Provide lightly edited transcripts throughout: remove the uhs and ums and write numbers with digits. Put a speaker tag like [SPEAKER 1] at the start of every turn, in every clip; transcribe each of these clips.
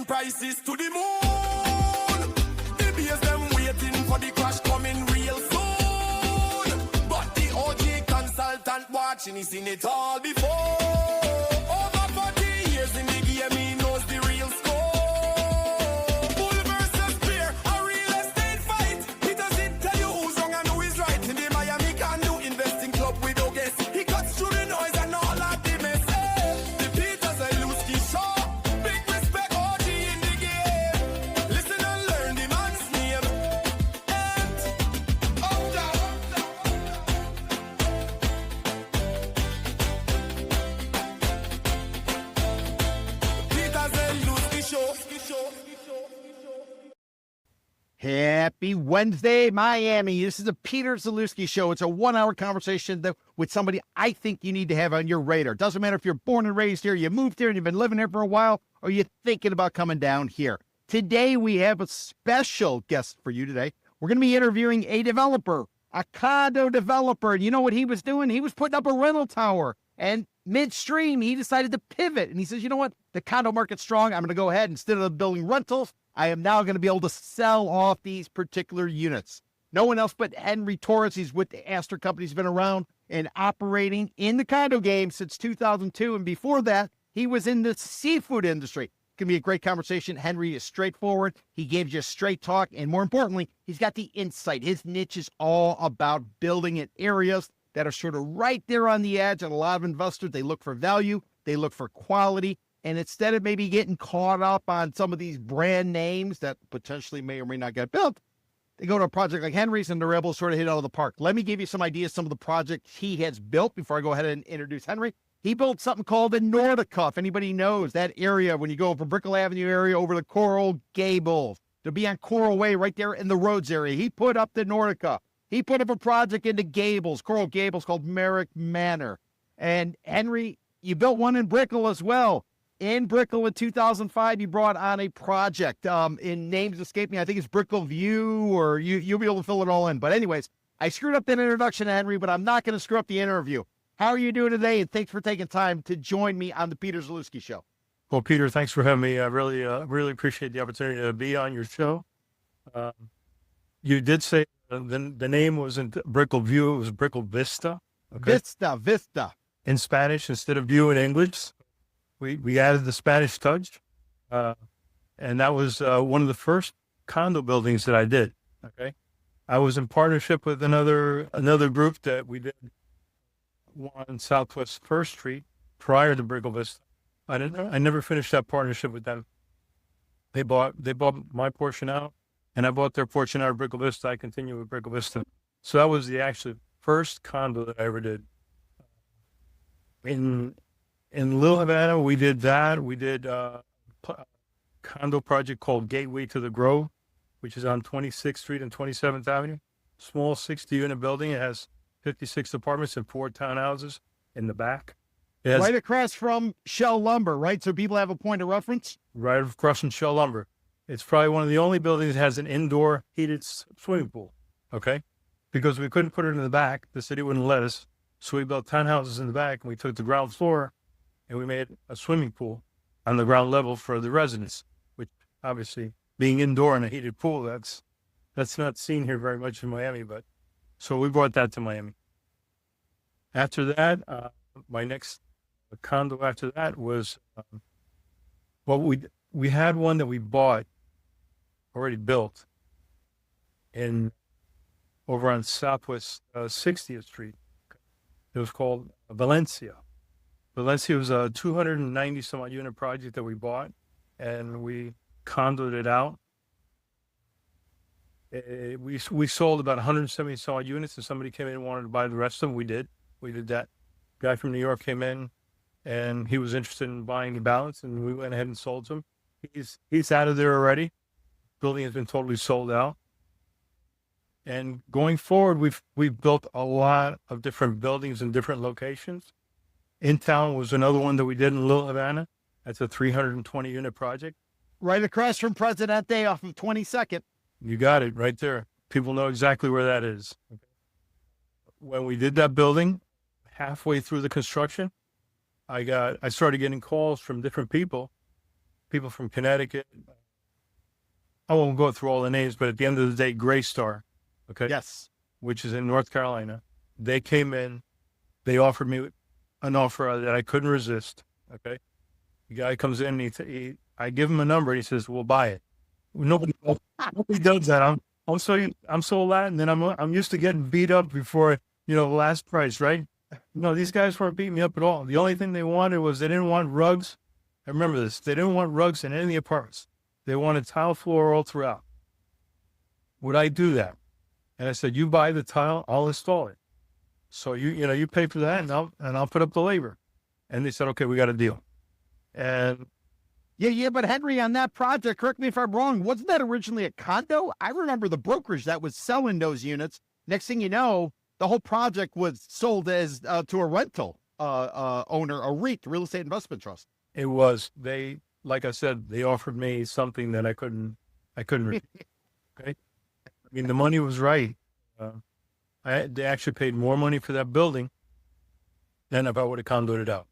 [SPEAKER 1] prices to the moon. The beers them waiting for the crash coming real soon. But the OG consultant watching, he's seen it all before. Over 40 years in the game, he knows the real score. Bull versus bear, a real estate fight. Peter Zalewski tell you who's wrong and who is right. In the Miami Condo investing club with no guess. He cuts through the noise and all of the mess. The Peter Zalewski Show. Big respect, OG in the game. Listen and learn the man's name. And up down. Peter Zalewski Show.
[SPEAKER 2] Happy Wednesday, Miami. This is the Peter Zalewski Show. It's a 1-hour conversation with somebody I think you need to have on your radar. Doesn't matter if you're born and raised here, you moved here and you've been living here for a while, or you're thinking about coming down here. Today, we have a special guest for you today. We're going to be interviewing a developer, a condo developer. And you know what he was doing? He was putting up a rental tower. And midstream, he decided to pivot. And he says, you know what? The condo market's strong. I'm going to go ahead, instead of building rentals, I am now going to be able to sell off these particular units. No one else but Henry Torres. He's with the Astor Company. He's been around and operating in the condo game since 2002. And before that, he was in the seafood industry. It's going to be a great conversation. Henry is straightforward. He gives you straight talk. And more importantly, he's got the insight. His niche is all about building in areas that are sort of right there on the edge. And a lot of investors, they look for value. They look for quality. And instead of maybe getting caught up on some of these brand names that potentially may or may not get built, they go to a project like Henry's and they're able to sort of hit out of the park. Let me give you some ideas, some of the projects he has built before I go ahead and introduce Henry. He built something called the Nordica. If anybody knows that area, when you go from Brickell Avenue area over to Coral Gables, to be on Coral Way right there in the Rhodes area, he put up the Nordica. He put up a project into Gables, Coral Gables, called Merrick Manor. And Henry, you built one in Brickell as well. In Brickell in 2005, you brought on a project. In names escape me, I think it's Brickell View, or you'll be able to fill it all in. But anyways, I screwed up that introduction to Henry, but I'm not going to screw up the interview. How are you doing today? And thanks for taking time to join me on the Peter Zalewski Show.
[SPEAKER 3] Well, Peter, thanks for having me. I really appreciate the opportunity to be on your show. You did say the name wasn't Brickell View, it was Brickell Vista. Okay?
[SPEAKER 2] Vista.
[SPEAKER 3] In Spanish instead of view in English. We added the Spanish touch, and that was one of the first condo buildings that I did. Okay, I was in partnership with another group that we did one on Southwest First Street prior to Brickell Vista. I never finished that partnership with them. They bought my portion out, and I bought their portion out of Brickell Vista. I continued with Brickell Vista, so that was the actually first condo that I ever did. In Little Havana, we did that. We did a condo project called Gateway to the Grove, which is on 26th Street and 27th Avenue. Small 60-unit building. It has 56 apartments and 4 townhouses in the back.
[SPEAKER 2] Right across from Shell Lumber, right? So people have a point of reference?
[SPEAKER 3] Right across from Shell Lumber. It's probably one of the only buildings that has an indoor heated swimming pool, okay? Because we couldn't put it in the back. The city wouldn't let us. So we built townhouses in the back, and we took the ground floor, and we made a swimming pool on the ground level for the residents, which obviously, being indoor in a heated pool, that's not seen here very much in Miami, but so we brought that to Miami. After that, my next condo after that was, we had one that we bought, already built, over on Southwest 60th Street. It was called Valencia. Valencia was a 290 some odd unit project that we bought, and we condoed it out. We sold about 170 some odd units, and somebody came in and wanted to buy the rest of them. We did that. Guy from New York came in, and he was interested in buying the balance, and we went ahead and sold to him. He's out of there already. Building has been totally sold out. And going forward, we've built a lot of different buildings in different locations. In town was another one that we did in Little Havana. That's a 320 unit project.
[SPEAKER 2] Right across from Presidente off of 22nd.
[SPEAKER 3] You got it right there. People know exactly where that is. Okay. When we did that building, halfway through the construction, I started getting calls from different people people from Connecticut. I won't go through all the names, but at the end of the day, Gray Star, okay?
[SPEAKER 2] Yes.
[SPEAKER 3] Which is in North Carolina. They came in. They offered me an offer that I couldn't resist, okay? The guy comes in, I give him a number, and he says, "We'll buy it." Nobody does that. I'm so Latin, and I'm used to getting beat up before, the last price, right? No, these guys weren't beating me up at all. The only thing they wanted was they didn't want rugs. I remember this. They didn't want rugs in any of the apartments. They wanted tile floor all throughout. Would I do that? And I said, "You buy the tile, I'll install it. So you pay for that, and I'll put up the labor." And they said, "Okay, we got a deal." And
[SPEAKER 2] Yeah, but Henry, on that project, correct me if I'm wrong, wasn't that originally a condo? I remember the brokerage that was selling those units. Next thing you know, the whole project was sold as to a rental owner, a REIT, real estate investment trust.
[SPEAKER 3] it was like I said, they offered me something that I couldn't refuse. Okay, I mean the money was right. They actually paid more money for that building than if I would have condoed it out.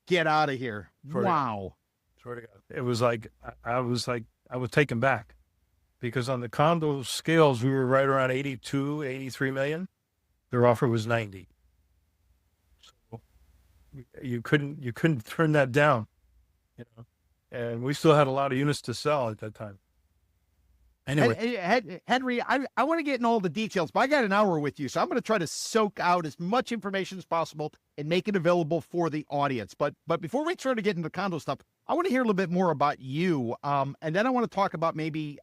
[SPEAKER 2] Get out of here.
[SPEAKER 3] Swear to
[SPEAKER 2] Wow.
[SPEAKER 3] Swear to God. It was like, I was taken back because on the condo scales, we were right around 82, 83 million. Their offer was 90. So you couldn't turn that down, and we still had a lot of units to sell at that time. Anyway,
[SPEAKER 2] Henry, I want to get in all the details, but I got an hour with you, so I'm going to try to soak out as much information as possible and make it available for the audience. But before we try to get into condo stuff, I want to hear a little bit more about you, and then I want to talk about maybe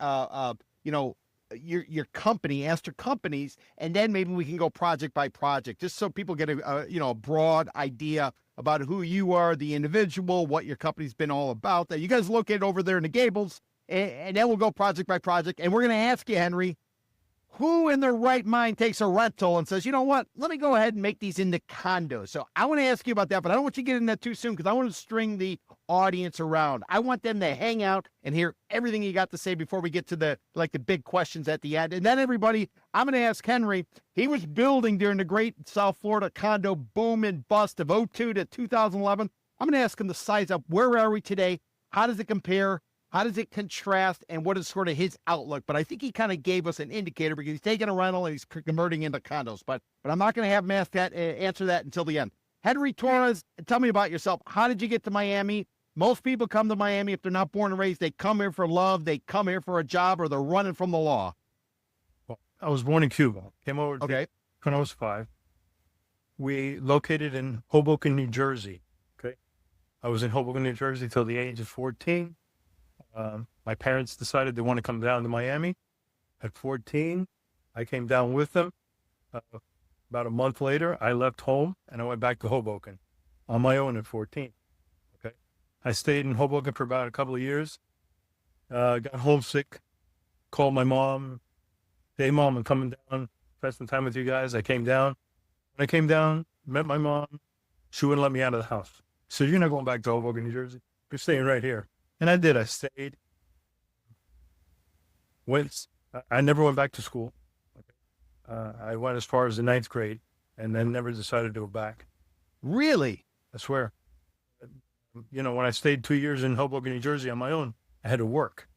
[SPEAKER 2] your company, Astor Companies, and then maybe we can go project by project, just so people get a broad idea about who you are, the individual, what your company's been all about. That you guys located over there in the Gables. And then we'll go project by project. And we're going to ask you, Henry, who in their right mind takes a rental and says, "You know what, let me go ahead and make these into condos." So I want to ask you about that, but I don't want you to get in that too soon because I want to string the audience around. I want them to hang out and hear everything you got to say before we get to the big questions at the end. And then everybody, I'm going to ask Henry, he was building during the great South Florida condo boom and bust of 2002 to 2011. I'm going to ask him to size up. Where are we today? How does it compare? How does it contrast, and what is sort of his outlook? But I think he kind of gave us an indicator because he's taking a rental and he's converting into condos. But I'm not going to have him answer that until the end. Henry Torres, tell me about yourself. How did you get to Miami? Most people come to Miami if they're not born and raised. They come here for love. They come here for a job, or they're running from the law.
[SPEAKER 3] Well, I was born in Cuba. Came over when I was 5. We located in Hoboken, New Jersey. Okay, I was in Hoboken, New Jersey till the age of 14. My parents decided they want to come down to Miami. At 14, I came down with them. About a month later, I left home and I went back to Hoboken on my own at 14. Okay, I stayed in Hoboken for about a couple of years. Got homesick. Called my mom. "Hey, Mom, I'm coming down. Spend some time with you guys." I came down. When I came down, met my mom. She wouldn't let me out of the house. So "You're not going back to Hoboken, New Jersey. You're staying right here." And I did. I stayed. I never went back to school. I went as far as the 9th grade and then never decided to go back.
[SPEAKER 2] Really?
[SPEAKER 3] I swear. When I stayed 2 years in Hoboken, New Jersey on my own, I had to work.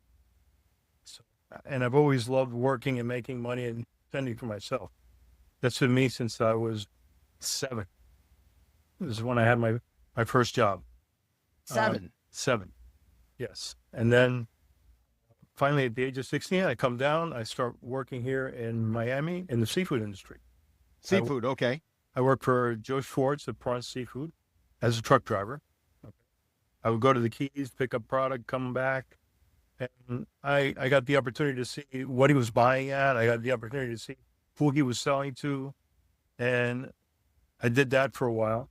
[SPEAKER 3] And I've always loved working and making money and spending for myself. That's been me since I was 7. This is when I had my first job.
[SPEAKER 2] 7?
[SPEAKER 3] 7. Yes. And then finally at the age of 16, I come down, I start working here in Miami in the seafood industry.
[SPEAKER 2] Seafood, okay.
[SPEAKER 3] I work for Joe Schwartz at Prawn Seafood as a truck driver. Okay. I would go to the Keys, pick up product, come back. And I got the opportunity to see what he was buying at. I got the opportunity to see who he was selling to. And I did that for a while.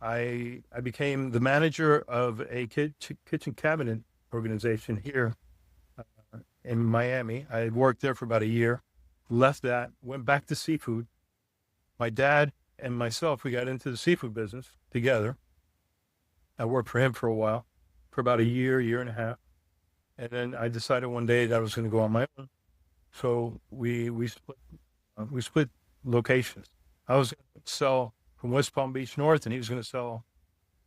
[SPEAKER 3] I became the manager of a kitchen cabinet organization here in Miami. I had worked there for about a year, left that, went back to seafood. My dad and myself, we got into the seafood business together. I worked for him for a while, for about a year and a half. And then I decided one day that I was going to go on my own. So we split locations. I was going to sell from West Palm Beach North, and he was going to sell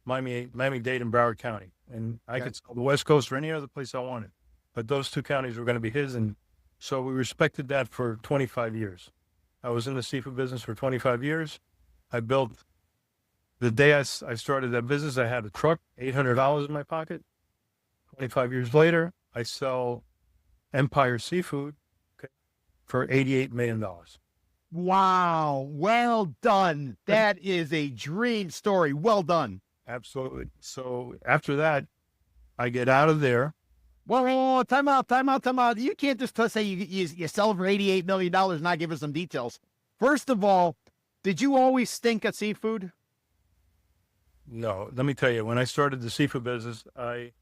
[SPEAKER 3] Miami-Dade, and Broward County. And I
[SPEAKER 2] Okay.
[SPEAKER 3] could sell the West Coast or any other place I wanted. But those two counties were going to be his. And so we respected that for 25 years. I was in the seafood business for 25 years. I built, the day I started that business, I had a truck, $800 in my pocket. 25 years later, I sell Empire Seafood, okay, for $88 million.
[SPEAKER 2] Wow. Well done. That is a dream story. Well done.
[SPEAKER 3] Absolutely. So after that, I get out of there.
[SPEAKER 2] Whoa, time out. You can't just say you sell for $88 million and not give us some details. First of all, did you always stink at seafood?
[SPEAKER 3] No, let me tell you, when I started the seafood business, I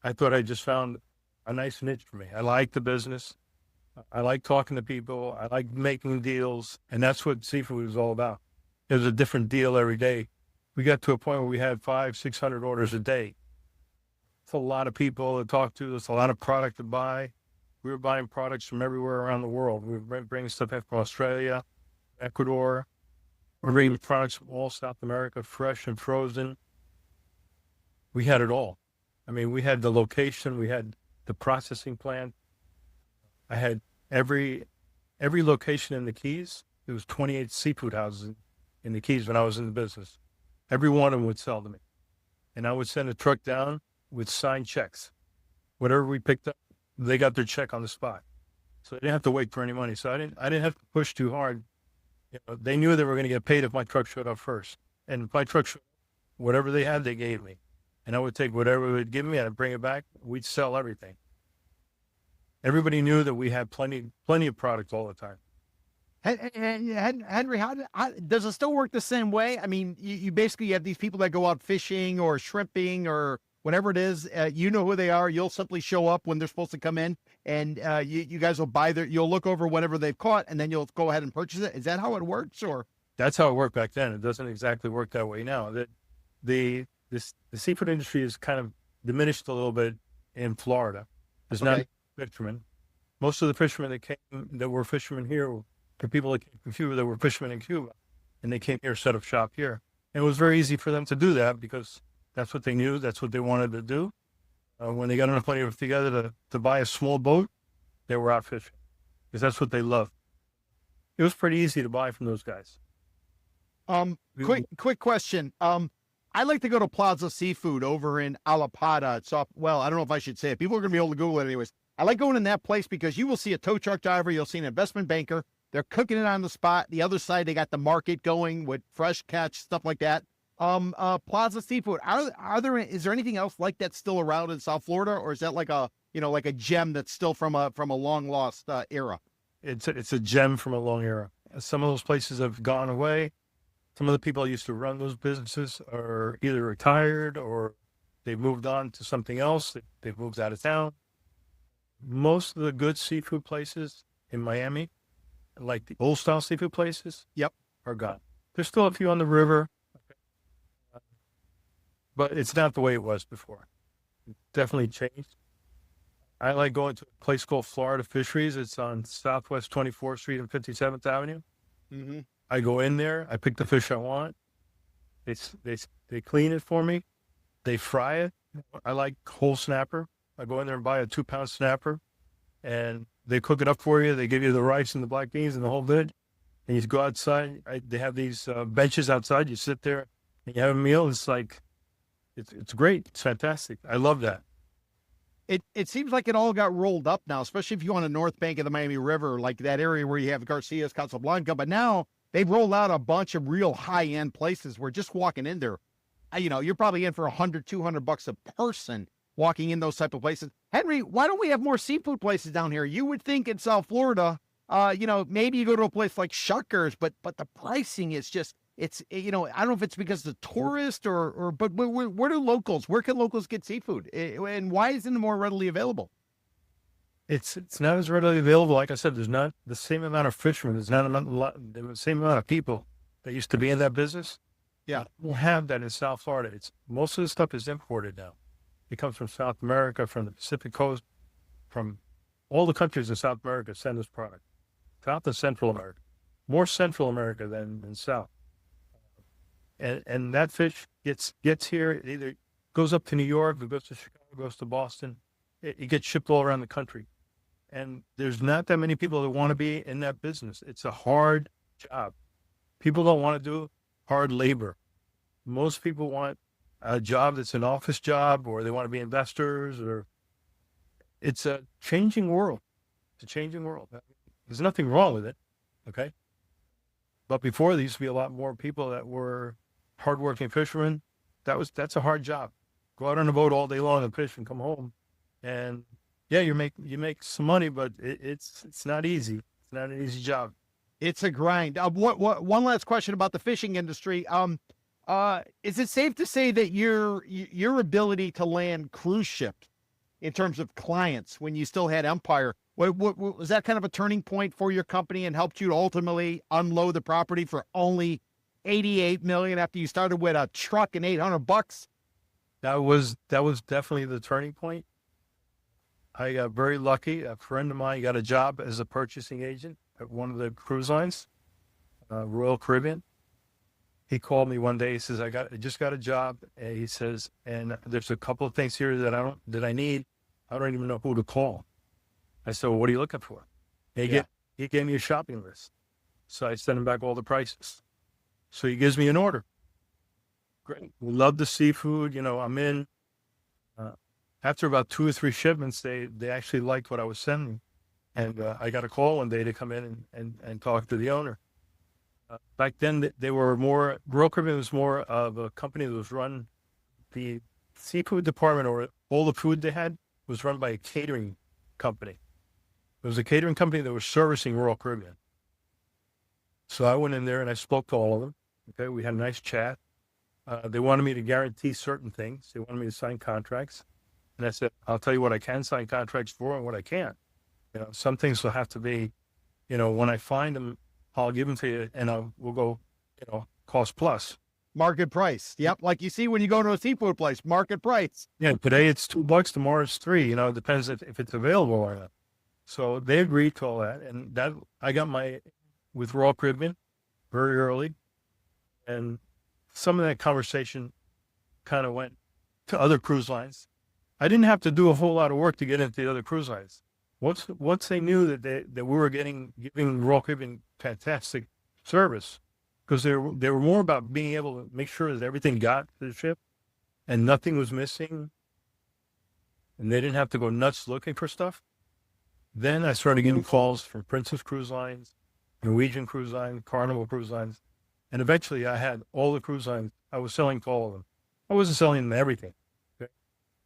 [SPEAKER 3] thought I just found a nice niche for me. I like the business. I like talking to people. I like making deals. And that's what seafood is all about. It was a different deal every day. We got to a point where we had 500-600 orders a day. It's a lot of people to talk to. There's a lot of product to buy. We were buying products from everywhere around the world. We were bringing stuff in from Australia, Ecuador. We're bringing products from all South America, fresh and frozen. We had it all. I mean, we had the location. We had the processing plant. I had every location in the Keys. There was 28 seafood houses in the Keys when I was in the business. Every one of them would sell to me. And I would send a truck down with signed checks. Whatever we picked up, they got their check on the spot. So they didn't have to wait for any money. So I didn't have to push too hard. You know, they knew they were going to get paid if my truck showed up first. And if my truck showed up, whatever they had, they gave me. And I would take whatever they would give me and I'd bring it back. We'd sell everything. Everybody knew that we had plenty of product all the time.
[SPEAKER 2] Henry, how does it still work the same way? I mean, you basically have these people that go out fishing or shrimping or whatever it is. You know who they are. You'll simply show up when they're supposed to come in, and you guys will you'll look over whatever they've caught, and then you'll go ahead and purchase it. Is that how it works, or?
[SPEAKER 3] That's how it worked back then. It doesn't exactly work that way now. The seafood industry is kind of diminished a little bit in Florida. There's not fishermen. Most of the fishermen that were fishermen here were people that came from Cuba that were fishermen in Cuba, and they came here, set up shop here. And it was very easy for them to do that because that's what they knew. That's what they wanted to do. When they got enough money together to buy a small boat, they were out fishing because that's what they loved. It was pretty easy to buy from those guys.
[SPEAKER 2] Quick question. I like to go to Plaza Seafood over in Alapada. It's up, well, I don't know if I should say it. People are going to be able to Google it anyways. I like going in that place because you will see a tow truck driver. You'll see an investment banker. They're cooking it on the spot. The other side, they got the market going with fresh catch, stuff like that. Plaza Seafood. Is there anything else like that still around in South Florida, or is that like a gem that's still from a long lost era?
[SPEAKER 3] It's a gem from a long era. Some of those places have gone away. Some of the people who used to run those businesses are either retired or they've moved on to something else. They've moved out of town. Most of the good seafood places in Miami, like the old style seafood places, are gone. There's still a few on the river, but it's not the way it was before. It definitely changed. I like going to a place called Florida Fisheries. It's on Southwest 24th Street and 57th Avenue.
[SPEAKER 2] Mm-hmm.
[SPEAKER 3] I go in there. I pick the fish I want. They clean it for me. They fry it. I like whole snapper. I go in there and buy a 2-pound snapper, and they cook it up for you. They give you the rice and the black beans and the whole bit. And you go outside. They have these benches outside. You sit there and you have a meal. It's like, it's great. It's fantastic. I love that.
[SPEAKER 2] It seems like it all got rolled up now, especially if you on the north bank of the Miami River, like that area where you have Garcia's, Casablanca. But now they've rolled out a bunch of real high-end places where just walking in there, you're probably in for $100, $200 a person walking in those type of places. Henry, why don't we have more seafood places down here? You would think in South Florida, maybe you go to a place like Shuckers, but the pricing is just, I don't know if it's because the tourist but where can locals get seafood? And why isn't it more readily available?
[SPEAKER 3] It's not as readily available. Like I said, there's not the same amount of fishermen. There's not the same amount of people that used to be in that business.
[SPEAKER 2] Yeah.
[SPEAKER 3] We don't have that in South Florida. Most of the stuff is imported now. It comes from South America, from the Pacific Coast, from all the countries in South America send us product. South and Central America. More Central America than South. And that fish gets here. It either goes up to New York, it goes to Chicago, goes to Boston. It gets shipped all around the country. And there's not that many people that want to be in that business. It's a hard job. People don't want to do hard labor. Most people want a job that's an office job, or they want to be investors, or it's a changing world. It's a changing world. There's nothing wrong with it. Okay. But before, there used to be a lot more people that were hardworking fishermen. That's a hard job. Go out on a boat all day long and fish and come home. And yeah, you make some money, but it's not easy. It's not an easy job.
[SPEAKER 2] It's a grind. One last question about the fishing industry. Is it safe to say that your ability to land cruise ships in terms of clients when you still had Empire, was that kind of a turning point for your company and helped you to ultimately unload the property for only $88 million after you started with a truck and $800?
[SPEAKER 3] That was definitely the turning point. I got very lucky. A friend of mine got a job as a purchasing agent at one of the cruise lines, Royal Caribbean. He called me one day. He says, I just got a job. And he says, and there's a couple of things here that I need. I don't even know who to call. I said, well, what are you looking for? He gave me a shopping list. So I sent him back all the prices. So he gives me an order. Great. We love the seafood. I'm in. After about 2 or 3 shipments, they actually liked what I was sending. And I got a call one day to come in and talk to the owner. Back then, they were more, Royal Caribbean was more of a company that was run, the seafood department, or all the food they had was run by a catering company. It was a catering company that was servicing Royal Caribbean. So I went in there and I spoke to all of them. Okay, we had a nice chat. They wanted me to guarantee certain things. They wanted me to sign contracts. And I said, I'll tell you what I can sign contracts for and what I can't. Some things will have to be, when I find them, I'll give them to you and we'll go, cost plus.
[SPEAKER 2] Market price. Yep. Like you see when you go to a seafood place, market price.
[SPEAKER 3] Yeah. Today it's $2, tomorrow it's $3, it depends if it's available or not. So they agreed to all that. And that I got with Royal Caribbean very early. And some of that conversation kind of went to other cruise lines. I didn't have to do a whole lot of work to get into the other cruise lines. Once they knew that we were giving Royal Caribbean fantastic service, because they were more about being able to make sure that everything got to the ship and nothing was missing, and they didn't have to go nuts looking for stuff. Then I started getting calls from Princess Cruise Lines, Norwegian Cruise Line, Carnival Cruise Lines, and eventually I had all the cruise lines. I was selling to all of them. I wasn't selling them everything, okay?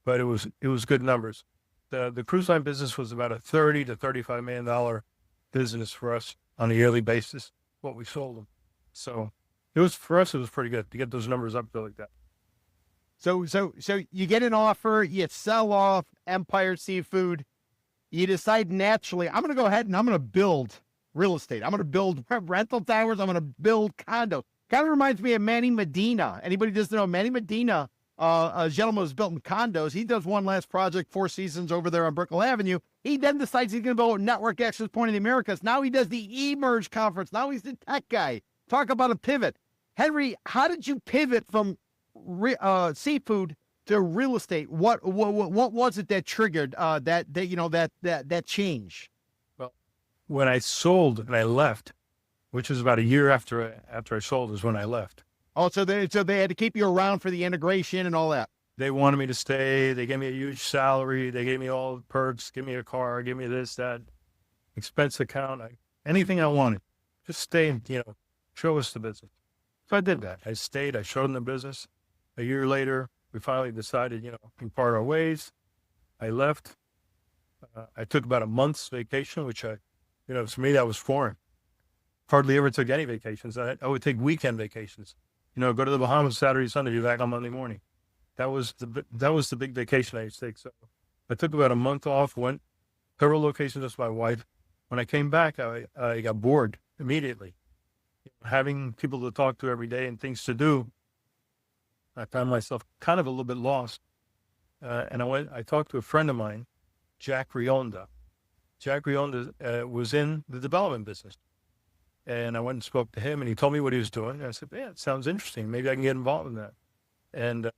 [SPEAKER 3] But it was good numbers. The cruise line business was about a $30 to $35 million business for us on a yearly basis, what we sold them. So for us, it was pretty good to get those numbers up to like that.
[SPEAKER 2] So you get an offer, you sell off Empire Seafood, you decide naturally, I'm going to go ahead and I'm going to build real estate. I'm going to build rental towers. I'm going to build condos. Kind of reminds me of Manny Medina. Anybody doesn't know Manny Medina? A gentleman who's built in condos. He does one last project, 4 Seasons over there on Brickell Avenue. He then decides he's going to build Network Access Point in the Americas. Now he does the eMerge conference. Now he's the tech guy. Talk about a pivot. Henry, how did you pivot from seafood to real estate? What was it that triggered that change?
[SPEAKER 3] Well, when I sold and I left, which was about a year after I sold, is when I left.
[SPEAKER 2] Oh, so they had to keep you around for the integration and all that.
[SPEAKER 3] They wanted me to stay. They gave me a huge salary. They gave me all the perks, give me a car, give me this, that, expense account, anything I wanted. Just stay and, show us the business. So I did that. I stayed. I showed them the business. A year later, we finally decided, we part our ways. I left. I took about a month's vacation, which to me, that was foreign. Hardly ever took any vacations. I would take weekend vacations. Go to the Bahamas Saturday, Sunday, be back on Monday morning. That was the big vacation I used to take. So I took about a month off, went several locations with my wife. When I came back, I got bored immediately. Having people to talk to every day and things to do, I found myself kind of a little bit lost. And I talked to a friend of mine, Jack Rionda. Jack Rionda was in the development business. And I went and spoke to him, and he told me what he was doing. And I said, "Yeah, it sounds interesting. Maybe I can get involved in that." And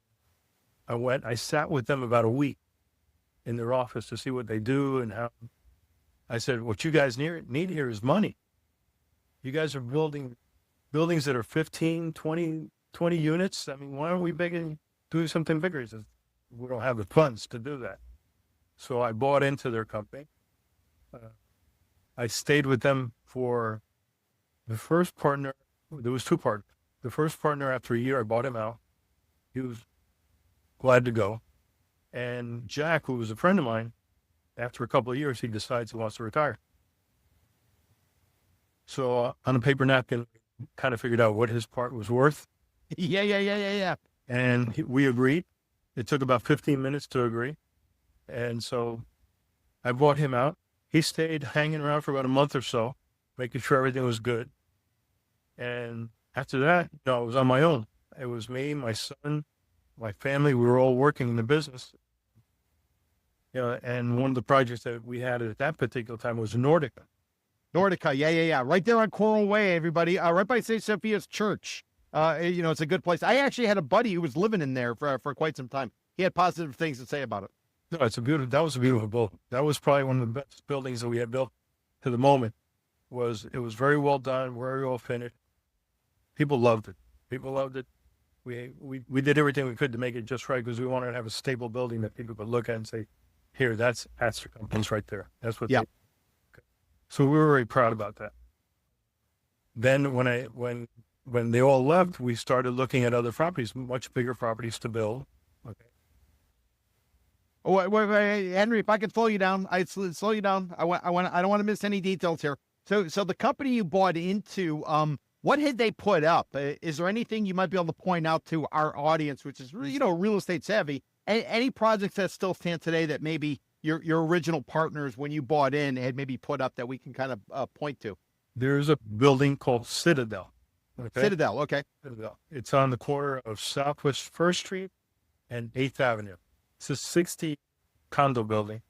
[SPEAKER 3] I sat with them about a week in their office to see what they do and how. I said, "What you guys need here is money. You guys are building buildings that are 15, 20 units. I mean, why aren't we doing something bigger?" He says, "We don't have the funds to do that." So I bought into their company. I stayed with them for the first partner. There was two partners. The first partner, after a year, I bought him out. He was glad to go. And Jack, who was a friend of mine, after a couple of years, he decides he wants to retire. So on a paper napkin, kind of figured out what his part was worth.
[SPEAKER 2] Yeah.
[SPEAKER 3] And we agreed. It took about 15 minutes to agree. And so I bought him out. He stayed hanging around for about a month or so, making sure everything was good. And after that, I was on my own. It was me, my son, my family. We were all working in the business. And one of the projects that we had at that particular time was Nordica.
[SPEAKER 2] Nordica, yeah. Right there on Coral Way, everybody. Right by St. Sophia's Church. It's a good place. I actually had a buddy who was living in there for quite some time. He had positive things to say about it.
[SPEAKER 3] No, that was a beautiful building. That was probably one of the best buildings that we had built to the moment. It was very well done, very well finished. People loved it. We did everything we could to make it just right because we wanted to have a stable building that people could look at and say, "Here, that's the company's right there." That's what.
[SPEAKER 2] Yeah.
[SPEAKER 3] So we were very proud about that. Then when they all left, we started looking at other properties, much bigger properties to build. Okay.
[SPEAKER 2] Oh, wait, Henry, if I could slow you down, I'd slow you down. I don't want to miss any details here. So the company you bought into, what had they put up? Is there anything you might be able to point out to our audience, which is, real estate savvy? Any projects that still stand today that maybe your original partners, when you bought in, had maybe put up that we can kind of point to?
[SPEAKER 3] There's a building called Citadel. Okay?
[SPEAKER 2] Citadel, okay.
[SPEAKER 3] Citadel. It's on the corner of Southwest 1st Street and 8th Avenue. It's a 60 condo building.